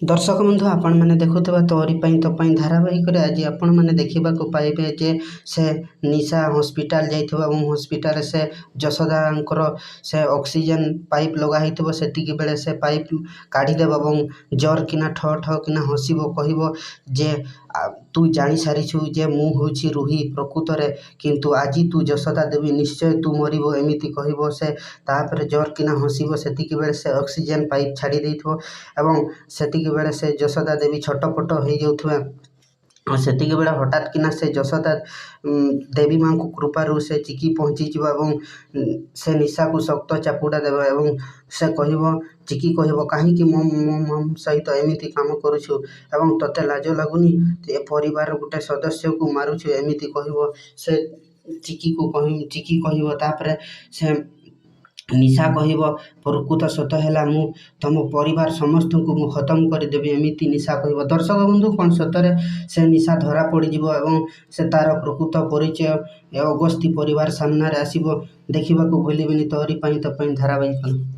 दर्शक बंधु आपण मैंने देखुवा तोरी तोपाई धारावाहिक आज आपण मैंने देखा पाइबे जे से निशा हॉस्पिटल जाइथिबा हॉस्पिटल से जशोदांकर से ऑक्सीजन पाइप लगाई से बेले से पाइप काढ़ीदेव और जर किना ठ ठ किना हसब कह जे तू जानी सारीछु जे मु होछि रुही प्रकृत रे किंतु आज तू जशोदा देवी निश्चय तू मरब एमती कह से तापर जर किना हसब से बेले से ऑक्सीजन पाइप छाड़ी देइथो एवं सेतिक बेले से जशोदा देवी छटपट हो जाउथुवा और सेतिक बेले हठात किना से जशोदा देवी माँ को कृपारू से चिकी पहुँची से निशा को शक्त चापुड़ा देव एवं से कह चिकी कह कहीं मो सहित एमती काम करुछु एवं तोते लाज लगुनि ए परिवार गोटे सदस्य को मारुछु एमती कह से चिकी कह तापर से निशा कह प्रकृत सत है मु तुम परिवार समस्त को मु खत्म करदेवी एमती निशा कह दर्शक बंधु कौन सतरे से निशा धरा पड़ज एवं से तार प्रकृत परिचय अगस्ती परिवार सामने आसब देखा भूलिबेनि तोरी तो धारावाहिक।